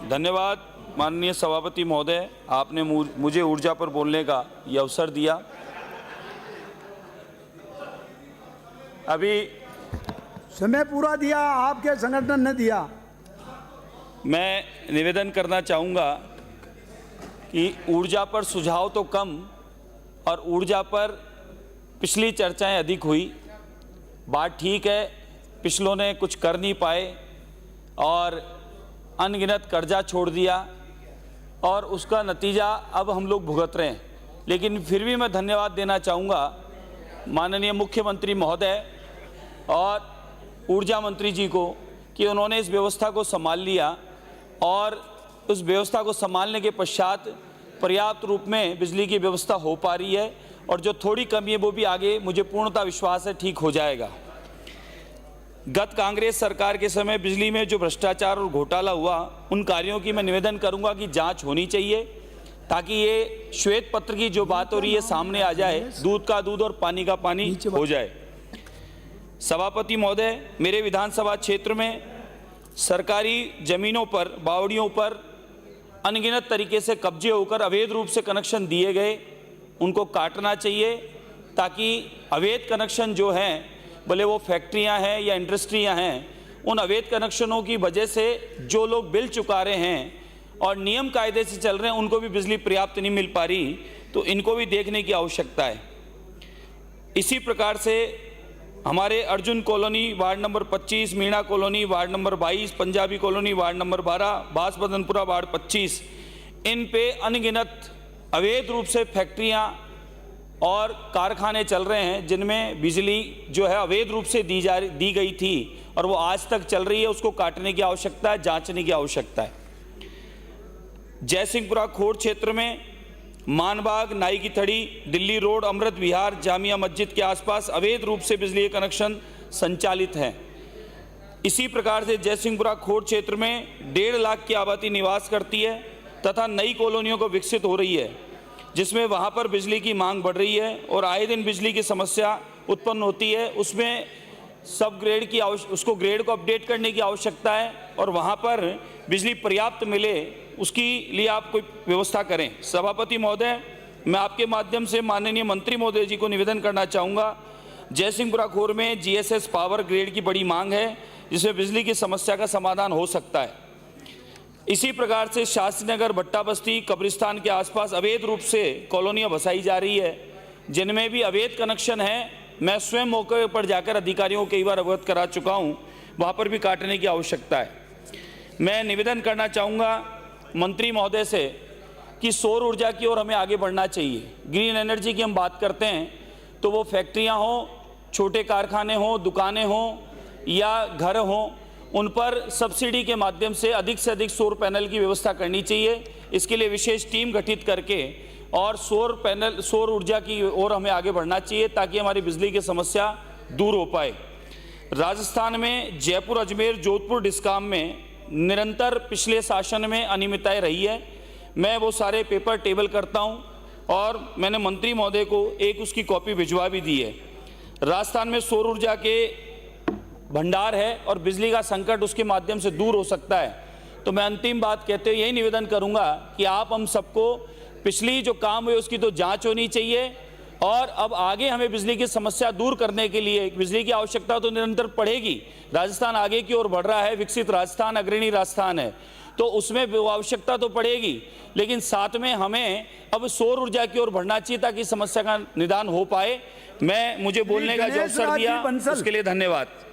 धन्यवाद माननीय सभापति महोदय, आपने मुझे ऊर्जा पर बोलने का ये अवसर दिया। अभी समय पूरा दिया, आपके संगठन ने दिया। मैं निवेदन करना चाहूँगा कि ऊर्जा पर सुझाव तो कम और ऊर्जा पर पिछली चर्चाएं अधिक हुई। बात ठीक है, पिछलों ने कुछ कर नहीं पाए और अनगिनत कर्जा छोड़ दिया और उसका नतीजा अब हम लोग भुगत रहे हैं। लेकिन फिर भी मैं धन्यवाद देना चाहूँगा माननीय मुख्यमंत्री महोदय और ऊर्जा मंत्री जी को कि उन्होंने इस व्यवस्था को संभाल लिया और उस व्यवस्था को संभालने के पश्चात पर्याप्त रूप में बिजली की व्यवस्था हो पा रही है और जो थोड़ी कमी है वो भी आगे मुझे पूर्णतः विश्वास है ठीक हो जाएगा। गत कांग्रेस सरकार के समय बिजली में जो भ्रष्टाचार और घोटाला हुआ, उन कार्यों की मैं निवेदन करूंगा कि जांच होनी चाहिए ताकि ये श्वेत पत्र की जो बात हो रही है सामने आ जाए, दूध का दूध और पानी का पानी हो जाए। सभापति महोदय, मेरे विधानसभा क्षेत्र में सरकारी जमीनों पर, बावड़ियों पर अनगिनत तरीके से कब्जे होकर अवैध रूप से कनेक्शन दिए गए, उनको काटना चाहिए ताकि अवैध कनेक्शन जो हैं, भले वो फैक्ट्रियां हैं या इंडस्ट्रियां हैं, उन अवैध कनेक्शनों की वजह से जो लोग बिल चुका रहे हैं और नियम कायदे से चल रहे हैं उनको भी बिजली पर्याप्त नहीं मिल पा रही, तो इनको भी देखने की आवश्यकता है। इसी प्रकार से हमारे Arjun colony ward number 25, Meena colony ward number 22, Punjabi colony ward number 12, Bansbadanpura ward 25, इन पे अनगिनत अवैध रूप से फैक्ट्रियां और कारखाने चल रहे हैं जिनमें बिजली जो है अवैध रूप से दी गई थी और वो आज तक चल रही है। उसको काटने की आवश्यकता है, जांचने की आवश्यकता है। जयसिंहपुरा खोड़ क्षेत्र में मानबाग, नाई की थड़ी, दिल्ली रोड, अमृत विहार, जामिया मस्जिद के आसपास अवैध रूप से बिजली कनेक्शन संचालित हैं। इसी प्रकार से जयसिंहपुरा खोड़ क्षेत्र में 1.5 लाख की आबादी निवास करती है तथा नई कॉलोनियों को विकसित हो रही है, जिसमें वहाँ पर बिजली की मांग बढ़ रही है और आए दिन बिजली की समस्या उत्पन्न होती है। उसमें सब ग्रेड की उसको ग्रेड को अपडेट करने की आवश्यकता है और वहाँ पर बिजली पर्याप्त मिले उसकी लिए आप कोई व्यवस्था करें। सभापति महोदय, मैं आपके माध्यम से माननीय मंत्री महोदय जी को निवेदन करना चाहूँगा, जयसिंहपुरा खोर में जीएसएस पावर ग्रेड की बड़ी मांग है जिसमें बिजली की समस्या का समाधान हो सकता है। इसी प्रकार से शास्त्री नगर, भट्टा बस्ती, कब्रिस्तान के आसपास अवैध रूप से कॉलोनियाँ बसाई जा रही है जिनमें भी अवैध कनेक्शन है। मैं स्वयं मौके पर जाकर अधिकारियों को कई बार अवगत करा चुका हूँ, वहाँ पर भी काटने की आवश्यकता है। मैं निवेदन करना चाहूँगा मंत्री महोदय से कि सौर ऊर्जा की ओर हमें आगे बढ़ना चाहिए। ग्रीन एनर्जी की हम बात करते हैं तो वो फैक्ट्रियाँ हों, छोटे कारखाने हों, दुकानें हों या घर हों, उन पर सब्सिडी के माध्यम से अधिक सौर पैनल की व्यवस्था करनी चाहिए। इसके लिए विशेष टीम गठित करके और सौर ऊर्जा की ओर हमें आगे बढ़ना चाहिए ताकि हमारी बिजली की समस्या दूर हो पाए। राजस्थान में जयपुर, अजमेर, जोधपुर डिस्काम में निरंतर पिछले शासन में अनियमितताएं रही है। मैं वो सारे पेपर टेबल करता हूँ और मैंने मंत्री महोदय को एक उसकी कॉपी भिजवा भी दी है। राजस्थान में सौर ऊर्जा के भंडार है और बिजली का संकट उसके माध्यम से दूर हो सकता है। तो मैं अंतिम बात कहते हुए यही निवेदन करूंगा कि आप हम सबको पिछली जो काम हुए उसकी तो जांच होनी चाहिए और अब आगे हमें बिजली की समस्या दूर करने के लिए बिजली की आवश्यकता तो निरंतर पड़ेगी। राजस्थान आगे की ओर बढ़ रहा है, विकसित राजस्थान, अग्रणी राजस्थान है, तो उसमें आवश्यकता तो पड़ेगी, लेकिन साथ में हमें अब सौर ऊर्जा की ओर बढ़ना चाहिए ताकि समस्या का निदान हो पाए। मुझे बोलने का जो अवसर दिया उसके लिए धन्यवाद।